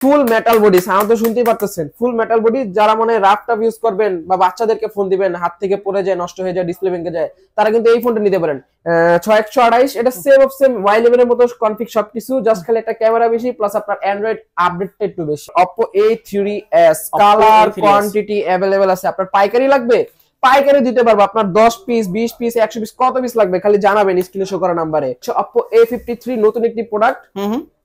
ফুল metal body, sound তো শুনতেই পারতেছেন। ফুল মেটাল বডি, যারা মানে ল্যাপটপ ইউজ করবেন বা বাচ্চাদেরকে ফোন দিবেন, হাত থেকে পড়ে যায়, নষ্ট হয়ে যায়, ডিসপ্লে ভেঙে যায়, তারা কিন্তু এই ফোনটা নিতে পারেন। 6128, এটা সেম অফ সেম Y11 এর মতো কনফিগ সবকিছু, জাস্ট খালি একটা ক্যামেরা বেশি, প্লাস আপনার অ্যান্ড্রয়েড আপডেটটা একটু বেশি। Oppo A3s colour quantity available আছে। আপনার পাইকারি লাগবে, পাইকারি দিতে পারবো। আপনার 10 পিস, 20 পিস, 100 পিস, কত পিস লাগবে খালি জানাবেন স্ক্রিনে শো করা নাম্বারে। Oppo A53 নতুন একটি প্রোডাক্ট।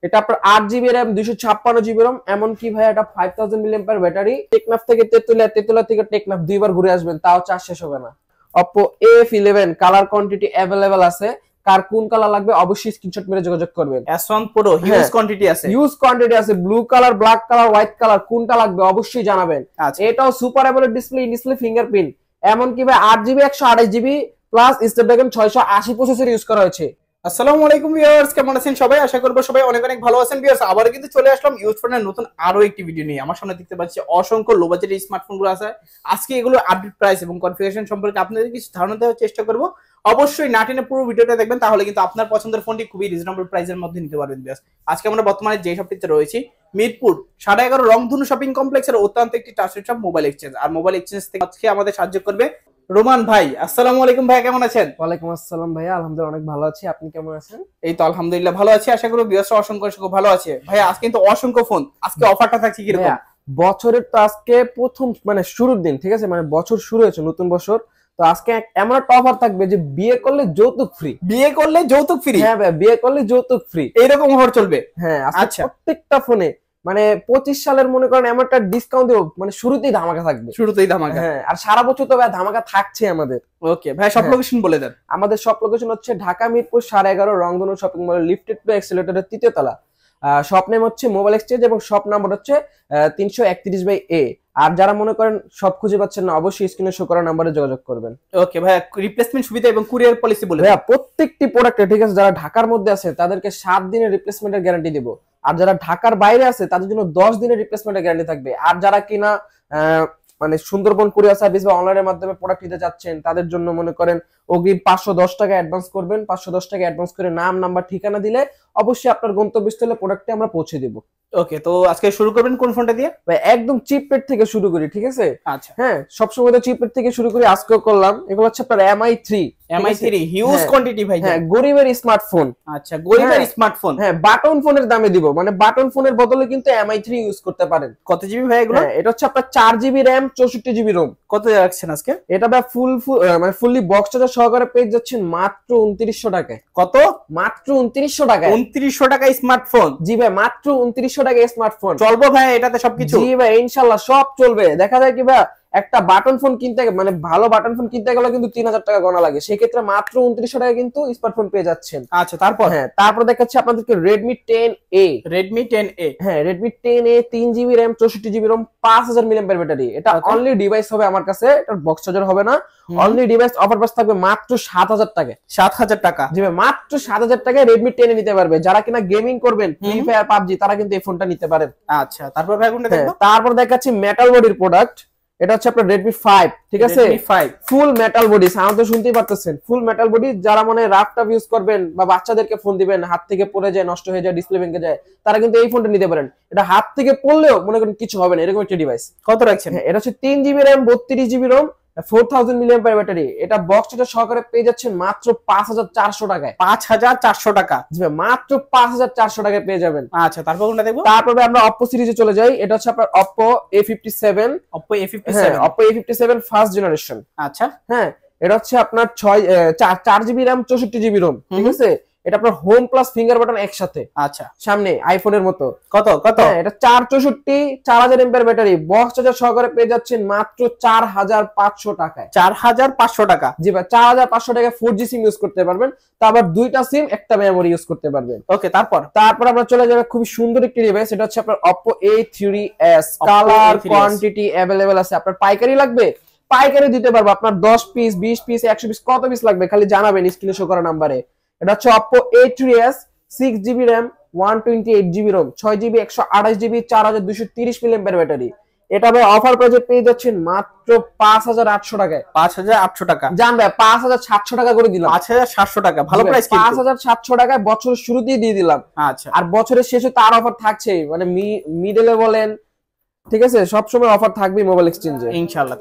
এটা আপনার 8GB RAM, 256GB ROM, এমন কি ভাই এটা 5000 mAh ব্যাটারি। টেকনাফ থেকে তেতুলিয়া থেকে টেকনাফ দুইবার ঘুরে আসবেন, তাও চার্জ শেষ হবে না। Oppo A11 colour quantity available আছে। কার কোন কালার লাগবে অবশ্যই স্ক্রিনশট মেরে যোগাযোগ করবেন। S1 Pro হিউজ কোয়ান্টিটি আছে, হিউজ কোয়ান্টিটি আছে। Blue colour, black colour, white colour, কোনটা লাগবে অবশ্যই জানাবেন। এটাও সুপার অ্যামোলেড ডিসপ্লে ফিঙ্গারপ্রিন্ট, এমন কি ভাই 8GB 128GB plus Snapdragon 680 processor use করা হয়েছে। আসসালামু আলাইকুম ভিউয়ার্স, কেমন আছেন সবাই? আশা করব সবাই অনেক অনেক ভালো আছেন। ভিউয়ার্স, আবার কিন্তু চলে আসলাম ইউজ ফোনের নতুন আরো একটি ভিডিও নিয়ে। আমার সামনে দেখতে পাচ্ছি অসংখ্য লো বাজেটের স্মার্টফোনগুলো আছে। আজকে এগুলো আপডেট প্রাইস এবং কনফিগারেশন সম্পর্কে আপনাদের কিছু ধারণা দেওয়ার চেষ্টা করব। অবশ্যই না টেনে পুরো ভিডিওটা দেখবেন, তাহলে কিন্তু আপনার পছন্দের ফোনটি খুবই রিজনেবল প্রাইসের মধ্যে নিতে পারবেন। ভিউয়ার্স, আজকে আমরা বর্তমানে যে শপটিতে রয়েছি মিরপুর 11.5 রংধনু শপিং কমপ্লেক্সের অত্যন্ত একটি ট্রাস্টেড শপ মোবাইল এক্সচেঞ্জ। আর মোবাইল এক্সচেঞ্জ থেকে আজকে আমাদের সাহায্য করবে রোমান ভাই। আসসালামু আলাইকুম ভাই, কেমন আছেন? ওয়ালাইকুম আসসালাম ভাইয়া, আলহামদুলিল্লাহ অনেক ভালো আছি। আপনি কেমন আছেন? এই তো আলহামদুলিল্লাহ ভালো আছি। আশা করি ভিউয়ার্স অসংখ্য ভালো আছে। ভাই আজকে কিন্তু অসংখ্য ফোন, আজকে অফারটা থাকছে কি রকম? বছরের তো আজকে প্রথম মানে শুরুর দিন, ঠিক আছে, মানে বছর শুরু হয়েছে, নতুন বছর। তো আজকে এমন একটা অফার থাকবে যে বিয়ে করলে যৌতুক ফ্রি। বিয়ে করলে যৌতুক ফ্রি? হ্যাঁ ভাই, বিয়ে করলে যৌতুক ফ্রি, এইরকম অফার চলবে? হ্যাঁ। আচ্ছা, প্রত্যেকটা ফোনে মানে 25 সালের মনে করেন এমন একটা ডিসকাউন্ট দেব, মানে শুরুতেই ধামাকা থাকবে। শুরুতেই ধামাকা? হ্যাঁ, আর সারা বছর তো ভাই ধামাকা থাকছে আমাদের। ওকে ভাই, সব লোকেশন বলে দেন। আমাদের সব লোকেশন হচ্ছে ঢাকা মিরপুর 11.5 রংধনু শপিং মলের লিফটেড টু এক্সেলেটরের 3য় তলা। শপ নেম হচ্ছে মোবাইল এক্সচেঞ্জ এবং শপ নাম্বার হচ্ছে 331/A। আর যারা মনে করেন সব খুঁজে পাচ্ছেন না, অবশ্যই স্ক্রিনে শো করা নাম্বারে যোগাযোগ করবেন। ওকে ভাই, রিপ্লেসমেন্ট সুবিধা এবং কুরিয়ার পলিসি বলে ভাইয়া প্রত্যেকটি প্রোডাক্টে, ঠিক আছে, যারা ঢাকার মধ্যে আছে তাদেরকে 7 দিনের রিপ্লেসমেন্টের গ্যারান্টি দিব। আর যারা ঢাকার বাইরে আছে তাদের জন্য 10 দিনের রিপ্লেসমেন্টের গ্যারান্টি থাকবে। আর যারা কিনা মানে সুন্দরবন কুরিয়ার সার্ভিস বা অনলাইনের মাধ্যমে প্রোডাক্ট নিতে চাচ্ছেন, তাদের জন্য মনে করেন অগ্রিম 510 টাকা অ্যাডভান্স করবেন। 510 টাকা অ্যাডভান্স করে নাম, নাম্বার, ঠিকানা দিলে অবশ্যই আপনার গন্তব্যস্থলে প্রোডাক্টটি আমরা পৌঁছে দেব। ওকে, তো আজকে শুরু করবেন কোন ফোনটা দিয়ে? ভাই একদম চিপ রেট থেকে শুরু করি, ঠিক আছে? আচ্ছা, হ্যাঁ, সবসময় তো চিপ রেট থেকে শুরু করি, আজকেও করলাম। এগুলো হচ্ছে আপনার MI3 হিউজ কোয়ান্টিটি ভাই। হ্যাঁ, গরিবের স্মার্টফোন। আচ্ছা, গরিবের স্মার্টফোন। হ্যাঁ, বাটন ফোনের দামে দিব, মানে বাটন ফোনের বদলে কিন্তু MI3 ইউজ করতে পারেন। কত জিবি ভাই এগুলো? এটা হচ্ছে আপনার 4GB RAM 64GB ROM। কত রাখছেন আজকে? এটা ভাই মানে ফুললি বক্স চার্জার সহকারে পেয়ে যাচ্ছেন মাত্র 2900 টাকায়। কত? মাত্র 2900 টাকায়। 2900 টাকায় স্মার্টফোন? জি ভাই, মাত্র 2900 টাকায় স্মার্টফোন। চলবে ভাই এটাতে সবকিছু? জি ভাই, ইনশাআল্লাহ সব চলবে। দেখা যায় কি ভাই, একটা বাটন ফোন কিনতে, মানে ভালো বাটন ফোন কিনতে গেলে কিন্তু 3000 টাকা গণা লাগে, সেক্ষেত্রে মাত্র 2900 টাকা কিন্তু স্মার্টফোন পেয়ে যাচ্ছেন। আচ্ছা, তারপর? হ্যাঁ, তারপর দেখাচ্ছি আপনাদেরকে Redmi 10A। Redmi 10A, হ্যাঁ, Redmi 10A 3GB RAM 64GB ROM 5000 mAh battery. এটা অনলি ডিভাইস হবে আমার কাছে, এটা বক্স চার্জার হবে না। অনলি ডিভাইস অফার প্রাইস থাকবে মাত্র 7000 টাকা। 7000 টাকা? জি ভাই, মাত্র 7000 টাকায় Redmi 10A নিতে পারবে। যারা কিনা গেমিং করবেন, ফ্রি ফায়ার, PUBG, তারা কিন্তু এই ফোনটা নিতে পারেন। আচ্ছা, তারপর ভাই কোনটা দেখব? তারপর দেখাচ্ছি মেটাল বডির প্রোডাক্ট। এটা হচ্ছে আপনার Redmi 5, ঠিক আছে? Redmi 5 ফুল মেটাল বডি, সাউন্ড তো শুনতেই পারতেছেন। ফুল মেটাল বডি, যারা মানে ল্যাপটপ ইউজ করবেন বা বাচ্চাদেরকে ফোন দিবেন, হাত থেকে পড়ে যায়, নষ্ট হয়ে যায়, ডিসপ্লে ভেঙে যায়, তারা কিন্তু এই ফোনটা নিতে পারেন। এটা হাত থেকে পড়লেও মনে করেন কিছু হবে না, এরকম একটা ডিভাইস। কত রাখছেন? এটা হচ্ছে 3GB RAM 32GB ROM 4000 mAh battery. এটা বক্স চার্জার সহকারে পেয়ে যাচ্ছেন মাত্র 5400 টাকায়। 5400 টাকা? জি ভাই, মাত্র 5400 টাকায় পেয়ে যাবেন। আচ্ছা, তারপর কোনটা দেখব? তারপরে আমরা Oppo সিরিজে চলে যাই। এটা হচ্ছে আপনার Oppo A57। Oppo A57? Oppo A57 first generation. আচ্ছা, হ্যাঁ, এটা হচ্ছে আপনার 4GB RAM 64GB ROM, ঠিক আছে? এটা আপনার হোম প্লাস ফিঙ্গার বাটন একসাথে। আচ্ছা, সামনে আইফোনের মতো। কত? এটা 464 4000 mAh ব্যাটারি, বক্স চার্জার সহকারে পেয়ে যাচ্ছেন মাত্র 4500 টাকায়। 4500 টাকা? জি ভাই, 4500 টাকায় 4G সিম ইউজ করতে পারবেন। তারপর দুইটা সিম, একটা মেমোরি ইউজ করতে পারবেন। ওকে, তারপর আমরা চলে যাব খুব সুন্দর একটি ডিভাইস। এটা হচ্ছে আপনার Oppo A3s colour quantity available আছে। আপনার পাইকারি লাগবে, পাইকারি দিতে পারবো। আপনার 10 পিস, 20 পিস, 100 পিস, কত পিস লাগবে খালি জানাবেন স্ক্রিনে শো করা নাম্বারে। এটা হচ্ছে Oppo A3s 6GB RAM 128GB ROM 6GB 128GB 4230 mAh battery. এটা ভাই অফার প্রাইসে পেয়ে যাচ্ছেন মাত্র 5800 টাকায়। 5800 টাকা জান ভাই 5700 টাকা করে দিলাম। 5700 টাকা, ভালো প্রাইস কিন্তু। 5700 টাকায় বছরের শুরুতেই দিয়ে দিলাম। আচ্ছা, আর বছরের শেষে তার অফার থাকছেই, মানে মিডলে বলেন, ঠিক আছে, সবসময় অফার থাকবে মোবাইল এক্সচেঞ্জে ইনশাআল্লাহ।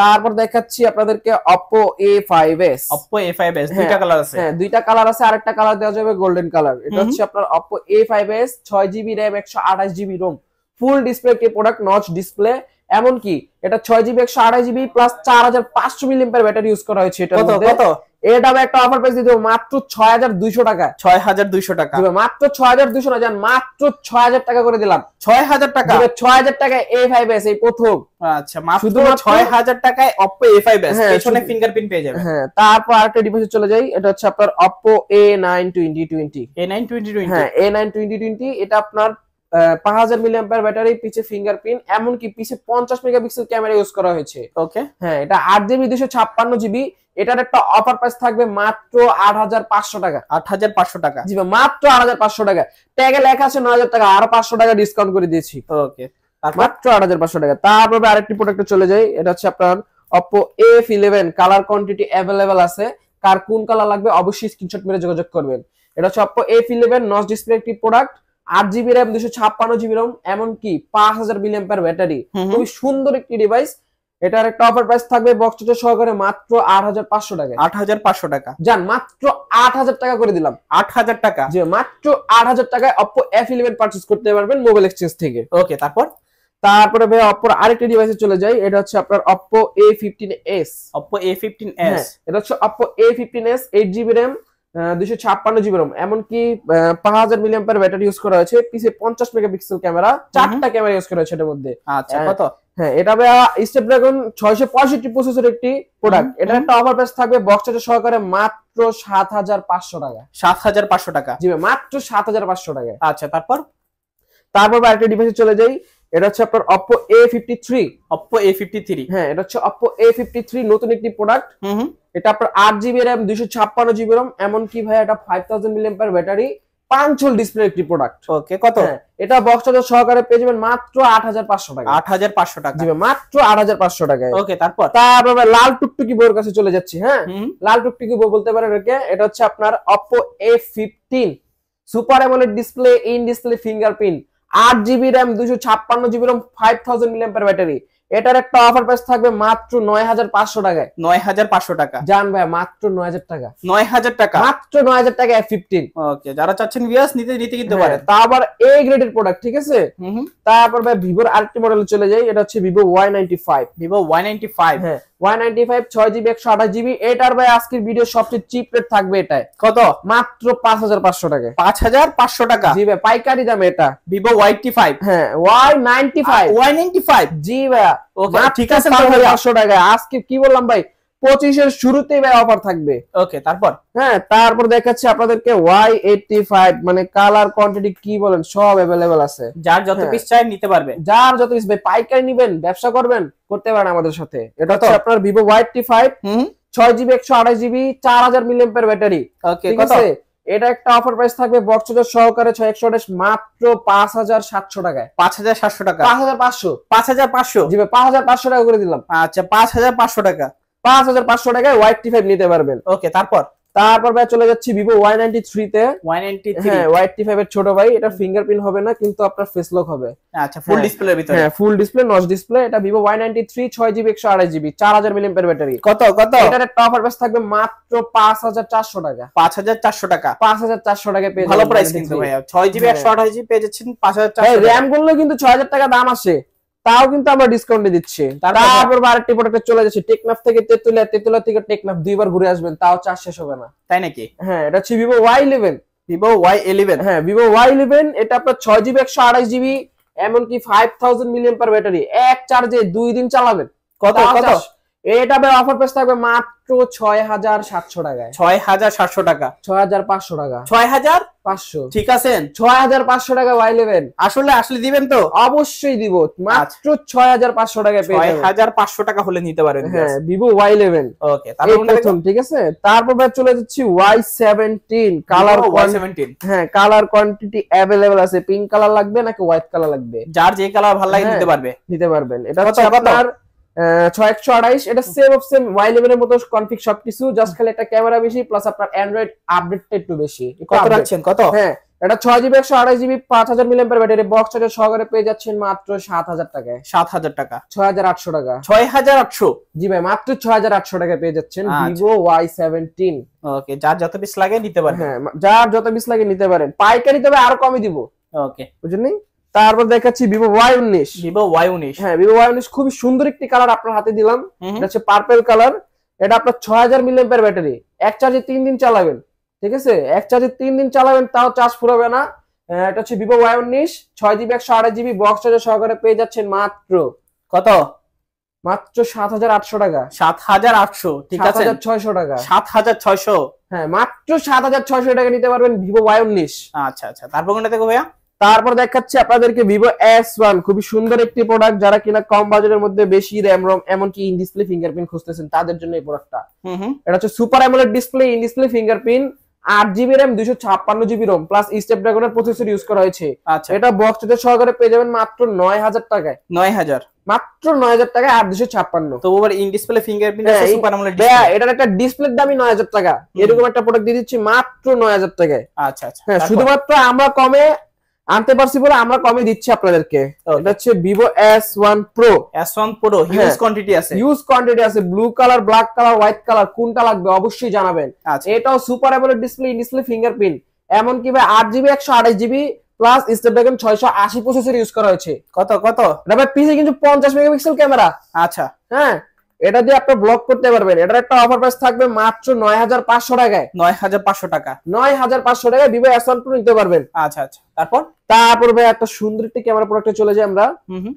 তারপর দেখাচ্ছি আপনাদেরকে Oppo A5s। Oppo A5s দুইটা কালার আছে। হ্যাঁ, দুইটা কালার আছে, আরেকটা কালার দেওয়া যাবে গোল্ডেন কালার। এটা হচ্ছে আপনার Oppo A5s, 6GB RAM 128GB ROM, full display একটি প্রোডাক্ট, নচ ডিসপ্লে। এমনকি এটা 6GB 128GB plus 4500 mAh battery use করা হয়েছে। এটা কত? এটা একটা অফার প্রাইস দিয়ে দেব মাত্র 6200 টাকা। 6200 টাকা মাত্র 6200 না, জান মাত্র 6000 টাকা করে দিলাম। 6000 টাকা, 6000 টাকায় A5s এই প্রথম। আচ্ছা, মাত্র 6000 টাকায় Oppo A5s, পেছনে ফিঙ্গারপ্রিন্ট পেয়ে যাবেন। হ্যাঁ, তারপর আরেকটা ডিভাইসে চলে যাই। এটা হচ্ছে আপনার Oppo A9 2020। হ্যাঁ, A9 2020 এটা আপনার 5000 mAh ব্যাটারি, পিছে ফিঙ্গারপ্রিন্ট, এমনকি পিছে 50 মেগাপিক্সেল ক্যামেরা ইউজ করা হয়েছে। ওকে, হ্যাঁ, এটা 8GB 256GB। এটার একটা অফার প্রাইস থাকবে মাত্র 8500 টাকা। 8500 টাকা, জি ভাই, মাত্র 8500 টাকা। ট্যাগে লেখা আছে 9000 টাকা, আরো 500 টাকা ডিসকাউন্ট করে দিয়েছি। ওকে, মাত্র 8500 টাকা। তারপরে আরেকটি প্রোডাক্টে চলে যাই। এটা হচ্ছে আপনার Oppo F11। Colour quantity available আছে, কার কোন কালার লাগবে অবশ্যই স্ক্রিনশট মেরে যোগাযোগ করবেন। এটা হচ্ছে Oppo F11, নচ ডিসপ্লে একটি product, 8GB RAM 256GB ROM, এমনকি 5000 mAh ব্যাটারি, খুবই সুন্দর একটি ডিভাইস। এটার একটা অফার প্রাইস থাকবে বক্স চার্জার সহকারে মাত্র 8500 টাকা। 8500 টাকা, জান মাত্র 8000 টাকা করে দিলাম। 8000 টাকা, যে মাত্র 8000 টাকায় Oppo F11 পারচেজ করতে পারবেন মোবাইল এক্সচেঞ্জ থেকে। ওকে, তারপরে ভাই Oppo আরেকটা ডিভাইসে চলে যাই। এটা হচ্ছে আপনার Oppo A15s। Oppo A15s, এটা হচ্ছে Oppo A15s, 8GB RAM 256GB ROM, এমনকি 5000 mAh ব্যাটারি ইউজ করা হয়েছে, পিছে 50 মেগাপিক্সেল ক্যামেরা, 4টা ক্যামেরা ইউজ করা হয়েছে এর মধ্যে। আচ্ছা, কত? হ্যাঁ, এটা স্ন্যাপড্রাগন 665 প্রসেসর একটি প্রোডাক্ট। এটা একটা অফার প্রাইস থাকবে বক্স চার্জার সহকারে মাত্র 7500 টাকা। 7500 টাকা, জি ভাই, মাত্র 7500 টাকা। আচ্ছা, তারপর আরেকটা ডিভাইসে চলে যাই। এটা হচ্ছে আপনার Oppo A53। Oppo A53, হ্যাঁ, এটা হচ্ছে Oppo A53, নতুন একটি প্রোডাক্ট। এটা আপনার 8GB RAM 256GB ROM, এমনকি ভাই এটা 5000 mAh ব্যাটারি, পাঁচল ডিসপ্লে একটি প্রোডাক্ট। ওকে, কত? এটা বক্স চার্জার সহকারে পেয়ে যাবেন মাত্র 8500 টাকা। 8500 টাকা, জি ভাই, মাত্র 8500 টাকায়। ওকে, তারপর লাল টুকটুকি বউর কাছে চলে যাচ্ছি। হ্যাঁ, লাল টুকটুকি বউ বলতে পারেন এটাকে। এটা হচ্ছে আপনার Oppo A15, super AMOLED display, in display fingerprint, 8GB RAM 256GB ROM, 5000 mAh battery. এটার একটা অফার প্রাইস থাকবে মাত্র 9500 টাকায়। 9500 টাকা, জান ভাই, মাত্র 9000 টাকা। 9000 টাকা, মাত্র 9000 টাকা F15। ওকে, যারা চাচ্ছেন ভিউয়ার্স নিতে কিনতে পারেন। তা আবার A গ্রেডের প্রোডাক্ট, ঠিক আছে। তারপর ভাই ভিভোর আরেকটি মডেলে চলে যাই। এটা হচ্ছে Vivo Y95। Vivo Y95, হ্যাঁ, Y95 6GB 128GB। এটার ভাই আজকের ভিডিও সবচেয়ে চিপ রেট থাকবে। এটায় কত? মাত্র 5500 টাকা। 5500 টাকা, জি ভাই, পাইকারি দামে এটা। Vivo Y85, হ্যাঁ, Y95। জি ভাই, ওকে, ঠিক আছে, 5500 টাকা। আজকে কি বললাম ভাই, 25 এর শুরুতেই ভাই অফার থাকবে। ওকে, তারপর দেখাচ্ছি আপনাদেরকে Y85, মানে কালার কোয়ান্টিটি কি বলেন সব अवेलेबल আছে। যার যত পিস চাই নিতে পারবে। যার যত পিস ভাই, পাইকারি নেবেন, ব্যবসা করবেন, করতে পারেন আমাদের সাথে। এটা হচ্ছে আপনার Vivo Y85, 6GB 128GB, 4000 mAh battery. ওকে, ঠিক আছে। এটা একটা অফার প্রাইস থাকবে বক্স চার্জার সহকারে 6128, মাত্র 5700 টাকায়। 5700 টাকা, 5500। জি ভাই, 5500 টাকা করে দিলাম। আচ্ছা, 5500 টাকা, 5500 টাকায় Y85 নিতে পারবেন। ওকে, তারপর ভাই চলে যাচ্ছি Vivo Y93 তে। হ্যাঁ, Y85 এর ছোট ভাই। এটা ফিঙ্গারপ্রিন্ট হবে না, কিন্তু আপনার ফেস লক হবে। আচ্ছা, ফুল ডিসপ্লের ভিতরে। হ্যাঁ, ফুল ডিসপ্লে, নচ ডিসপ্লে। এটা Vivo Y93, 6GB 128GB, 4000 mAh battery. কত? এটার একটা অফার প্রাইস থাকবে মাত্র 5400 টাকা। 5400 টাকা, 5400 টাকা পেয়ে ভালো প্রাইস কিন্তু ভাইয়া। 6GB 128GB পেয়ে যাচ্ছেন 5400। র‍্যাম গুলো কিন্তু 6000 টাকা দাম আসে, তাও কিন্তু আমরা ডিসকাউন্টে দিচ্ছি। তারপর আরেকটি প্রোডাক্টে চলে যাচ্ছে টেকনাফ থেকে তেতুলিয়া থেকে টেকনাফ, দুইবার ঘুরে আসবেন, তাও চার্জ শেষ হবে না। তাই নাকি? হ্যাঁ, এটা হচ্ছে Vivo Y11। হ্যাঁ, Vivo Y11, এটা আপনার 6GB 128GB, এমনকি 5000 mAh ব্যাটারি, এক চার্জে 2 দিন চালাবেন। কত? এটা অফার প্রাইস থাকবে মাত্র ৬৭০০ টাকায়। ৬৭০০ টাকা, ৬৫০০ টাকা, ৬৫০০। ঠিক আছেন, ৬৫০০ টাকা Y11 আসলে দিবেন তো? অবশ্যই দিব, মাত্র ৬৫০০ টাকায় পেয়ে যাবেন। ৬৫০০ টাকা হলে নিতে পারেন। হ্যাঁ, Vivo Y11। ওকে, তারপর ঠিক আছে, তারপর চলে যাচ্ছি Y17 কালার। Y17, হ্যাঁ, কালার কোয়ান্টিটি अवेलेबल আছে। পিঙ্ক কালার লাগবে নাকি হোয়াইট কালার লাগবে? যার যে কালার ভালো লাগে নিতে পারবেন। এটা হচ্ছে আপনার 6128। এটা সেম অফ সেম Y11 এর মতো কনফিগ সবকিছু, জাস্ট খালি একটা ক্যামেরা বেশি প্লাস আপনার অ্যান্ড্রয়েড আপডেটটা একটু বেশি। কত রাখছেন? কত? হ্যাঁ, এটা 6GB 128GB 5000 mAh battery, box charger সহকারে পেয়ে যাচ্ছেন মাত্র 7000 টাকায়। 7000 টাকা, 6800 টাকা। 6800? জি ভাই, মাত্র 6800 টাকায় পেয়ে যাচ্ছেন Vivo Y17। ওকে, যার যত পিস লাগে নিতে পারেন। হ্যাঁ, যার যত পিস লাগে নিতে পারেন, পাইকারি তবে আরো কমই দিব। ওকে, বুঝলেন? তারপর দেখাচ্ছি Vivo Y19। Vivo Y19, হ্যাঁ, Vivo Y19 খুবই সুন্দর একটি কালার আপনার হাতে দিলাম। এটা হচ্ছে পার্পল কালার। এটা আপনার 6000 mAh ব্যাটারি, এক চার্জে 3 দিন চালাবেন। ঠিক আছে, এক চার্জে 3 দিন চালাবেন, তাও চার্জ ফুরাবে না। এটা হচ্ছে Vivo Y19, 6GB 128GB box charger সহকারে পেয়ে যাচ্ছেন মাত্র কত? মাত্র 7800 টাকা। 7800? ঠিক আছে, 7600 টাকা। 7600? হ্যাঁ, মাত্র 7600 টাকা নিতে পারবেন Vivo Y19। আচ্ছা আচ্ছা, তারপর কোনটা দেখো ভাইয়া? তারপর দেখাচ্ছি আপনাদেরকে Vivo S1, খুবই সুন্দর একটি প্রোডাক্ট। যারা কিনা কম বাজেটের মধ্যে বেশি র‍্যাম রম এমনকি ইন ডিসপ্লে ফিঙ্গারপ্রিন্ট খুঁজতেছেন তাদের জন্য এই প্রোডাক্টটা। এটা হচ্ছে super AMOLED display, in display fingerprint, 8GB RAM 256GB ROM plus স্ন্যাপড্রাগনের প্রসেসর ইউজ করা হয়েছে। আচ্ছা, এটা বক্স চার্জার সহকারে পেয়ে যাবেন মাত্র 9000 টাকায়। 9000? মাত্র 9000 টাকায় 8256। তো ওভার ইন ডিসপ্লে ফিঙ্গারপ্রিন্ট আছে, সুপার অ্যামোলেড ডিসপ্লে। হ্যাঁ, এটার একটা ডিসপ্লের দামই 9000 টাকা। এরকম একটা প্রোডাক্ট দিয়ে দিচ্ছি মাত্র 9000 টাকায়। আচ্ছা আচ্ছা, হ্যাঁ, শুধুমাত্র আমরা কমে আনতে পারছি বলে আমরা কমে দিচ্ছি আপনাদেরকে। এটা হচ্ছে Vivo S1 Pro। S1 Pro huge quantity আছে, হিউজ কোয়ান্টিটি আছে। Blue colour, black colour, white colour কোনটা লাগবে অবশ্যই জানাবেন। এটাও super AMOLED display, in display fingerprint, এমনকি 8GB 128GB plus Snapdragon 680 processor use করা হয়েছে। কত কত? এটা পিছে কিন্তু 50 মেগাপিক্সেল ক্যামেরা। আচ্ছা, হ্যাঁ, এটা দিয়ে আপনি ব্লগ করতে পারবেন। এটার একটা অফার প্রাইস থাকবে মাত্র 9500 টাকায়। 9500 টাকা, 9500 টাকায় Vivo S1 Pro নিতে পারবেন। আচ্ছা আচ্ছা, তারপর ভাই একটা সুন্দর একটি ক্যামেরা প্রোডাক্টে চলে যাই আমরা।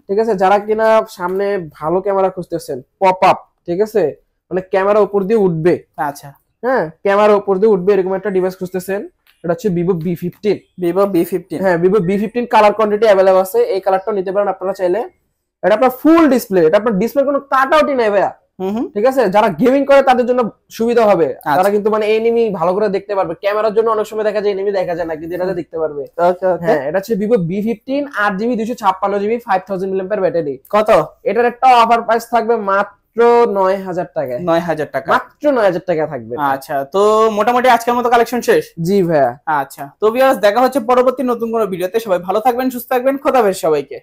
ঠিক আছে, যারা কিনা সামনে ভালো ক্যামেরা খুঁজতেছেন, পপ আপ, ঠিক আছে, মানে ক্যামেরা উপর দিয়ে উঠবে। আচ্ছা, হ্যাঁ, ক্যামেরা উপর দিয়ে উঠবে এরকম একটা ডিভাইস খুঁজতেছেন, এটা হচ্ছে Vivo B15। Vivo B15? হ্যাঁ, Vivo B15 colour quantity available আছে, এই কালারটাও নিতে পারেন আপনারা চাইলে। এটা আপনার ফুল ডিসপ্লে, এটা আপনার ডিসপ্লে কোনো কাট আউটই নাই ভাইয়া। ঠিক আছে, যারা গেমিং করে তাদের জন্য সুবিধা হবে। তারা কিন্তু মানে এনিমি ভালো করে দেখতে পারবে। ক্যামেরার জন্য অনেক সময় দেখা যায় এনিমি দেখা যায় না, কিন্তু এটা দেখতে পারবে। হ্যাঁ, এটা হচ্ছে Vivo B15, 8GB 256GB 5000 mAh battery. কত? এটার একটা অফার প্রাইস থাকবে মাত্র 9000 টাকায়। 9000 টাকা, মাত্র 9000 টাকা থাকবে। আচ্ছা, তো মোটামুটি আজকের মতো কালেকশন শেষ। জি ভাইয়া। আচ্ছা, তো ভিউয়ার্স দেখা হচ্ছে পরবর্তী নতুন কোনো ভিডিওতে। সবাই ভালো থাকবেন, সুস্থ থাকবেন, খোদা হাফেজ সবাইকে।